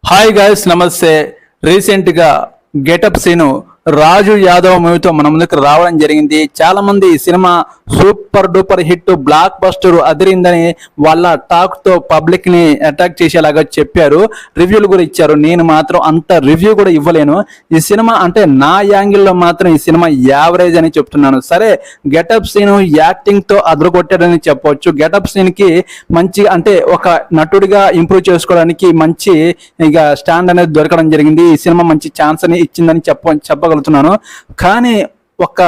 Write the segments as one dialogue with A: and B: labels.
A: Hi guys, నమస్తే. రీసెంట్గా getup scene రాజు యాదవ్ మూవీతో మన ముందుకు రావడం జరిగింది. చాలా మంది ఈ cinema super duper hit, blockbuster అదిరిందని వాళ్ళ టాక్ తో పబ్లిక్ ని అటాక్ చేసేలాగా చెప్పారు, రివ్యూలు కూడా ఇచ్చారు. నేను మాత్రం అంత రివ్యూ కూడా ఇవ్వలేను. ఈ సినిమా అంటే నా యాంగిల్లో మాత్రం ఈ సినిమా యావరేజ్ అని చెప్తున్నాను. సరే, గెటప్ సీన్ యాక్టింగ్ తో అదరగొట్టాడని చెప్పవచ్చు. గెటప్ సీన్ కి మంచి అంటే ఒక నటుడిగా ఇంప్రూవ్ చేసుకోవడానికి మంచి ఇక స్టాండ్ అనేది దొరకడం జరిగింది. ఈ సినిమా మంచి ఛాన్స్ అని ఇచ్చిందని చెప్పగలుగుతున్నాను. కానీ ఒక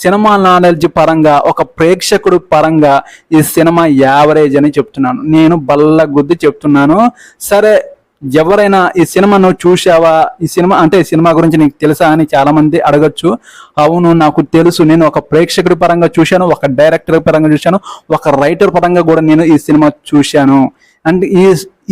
A: సినిమా నాలెడ్జ్ పరంగా, ఒక ప్రేక్షకుడు పరంగా ఈ సినిమా యావరేజ్ అని చెప్తున్నాను. నేను బల్ల గుద్ది చెప్తున్నాను. సరే, ఎవరైనా ఈ సినిమా నువ్వు చూసావా, ఈ సినిమా అంటే సినిమా గురించి నీకు తెలుసా అని చాలా మంది అడగచ్చు. అవును, నాకు తెలుసు. నేను ఒక ప్రేక్షకుడి పరంగా చూశాను, ఒక డైరెక్టర్ పరంగా చూశాను, ఒక రైటర్ పరంగా కూడా నేను ఈ సినిమా చూశాను. అండ్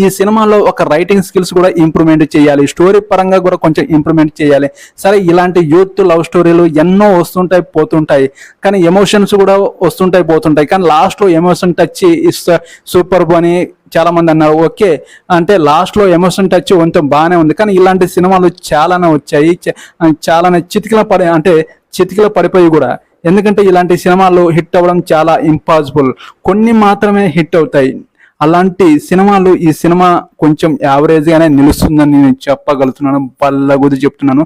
A: ఈ సినిమాలో ఒక రైటింగ్ స్కిల్స్ కూడా ఇంప్రూవ్మెంట్ చేయాలి, స్టోరీ పరంగా కూడా కొంచెం ఇంప్రూవ్మెంట్ చేయాలి. సరే, ఇలాంటి యూత్ లవ్ స్టోరీలు ఎన్నో వస్తుంటాయి పోతుంటాయి, కానీ ఎమోషన్స్ కూడా వస్తుంటాయి పోతుంటాయి. కానీ లాస్ట్లో ఎమోషన్ టచ్ సూపర్ అని చాలా మంది అన్నారు. ఓకే, అంటే లాస్ట్లో ఎమోషన్ టచ్ కొంచెం బాగానే ఉంది, కానీ ఇలాంటి సినిమాలు చాలానే వచ్చాయి. చాలానే చితికిల పడిపోయి కూడా. ఎందుకంటే ఇలాంటి సినిమాలు హిట్ అవ్వడం చాలా ఇంపాసిబుల్, కొన్ని మాత్రమే హిట్ అవుతాయి. అలాంటి సినిమాలు ఈ సినిమా కొంచెం యావరేజ్గానే నిలుస్తుందని నేను చెప్పగలుగుతున్నాను, పల్లగుది చెప్తున్నాను.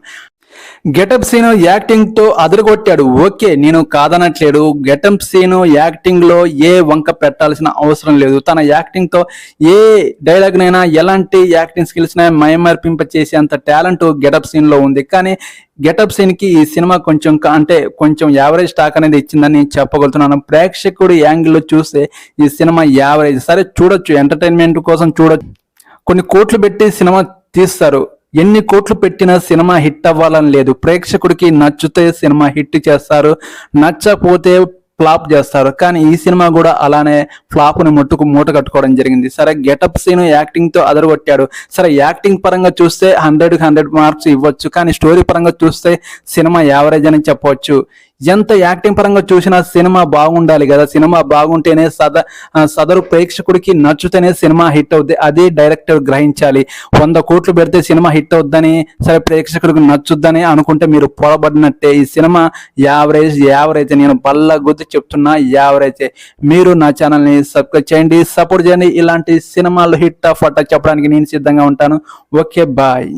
A: గెటప్ సీను యాక్టింగ్ తో అదరగొట్టాడు. ఓకే, నేను కాదనట్లేదు. గెటప్ సీను యాక్టింగ్ లో ఏ వంక పెట్టాల్సిన అవసరం లేదు. తన యాక్టింగ్ తో ఏ డైలాగ్ నైనా, ఎలాంటి యాక్టింగ్ స్కిల్స్ నైనా మైమర్పింప చేసేంత టాలెంట్ గెటప్ సీన్ లో ఉంది. కానీ గెటప్ సీన్ కి ఈ సినిమా కొంచెం యావరేజ్ టాక్ అనేది ఇచ్చిందని నేను చెప్పగలుగుతున్నాను. ప్రేక్షకుడు యాంగిల్లో చూస్తే ఈ సినిమా యావరేజ్. సరే, చూడొచ్చు, ఎంటర్టైన్మెంట్ కోసం చూడొచ్చు. కొన్ని కోట్లు పెట్టి సినిమా తీస్తారు. ఎన్ని కోట్లు పెట్టినా సినిమా హిట్ అవ్వాలని లేదు. ప్రేక్షకుడికి నచ్చితే సినిమా హిట్ చేస్తారు, నచ్చపోతే ఫ్లాప్ చేస్తారు. కానీ ఈ సినిమా కూడా అలానే ఫ్లాప్ని మూట కట్టుకోవడం జరిగింది. సరే, గెటప్ సీన్ యాక్టింగ్ తో అదరగొట్టాడు. సరే, యాక్టింగ్ పరంగా చూస్తే 100 మార్క్స్ ఇవ్వచ్చు, కానీ స్టోరీ పరంగా చూస్తే సినిమా యావరేజ్ అని చెప్పవచ్చు. ఎంత యాక్టింగ్ పరంగా చూసినా సినిమా బాగుండాలి కదా. సినిమా బాగుంటేనే సదరు ప్రేక్షకుడికి నచ్చుతేనే సినిమా హిట్ అవుద్ది. అదే డైరెక్టర్ గ్రహించాలి. 100 కోట్లు పెడితే సినిమా హిట్ అవుద్దని, సరే ప్రేక్షకుడికి నచ్చుద్దని అనుకుంటే మీరు పొరబడినట్టే. ఈ సినిమా యావరేజ్. నేను బల్ల గుర్తు చెప్తున్నా, యావరేజ్. మీరు నా ఛానల్ని సబ్స్క్రైబ్ చేయండి, సపోర్ట్ చేయండి. ఇలాంటి సినిమాలు హిట్ ఫట్ చెప్పడానికి నేను సిద్ధంగా ఉంటాను. Okay, bye.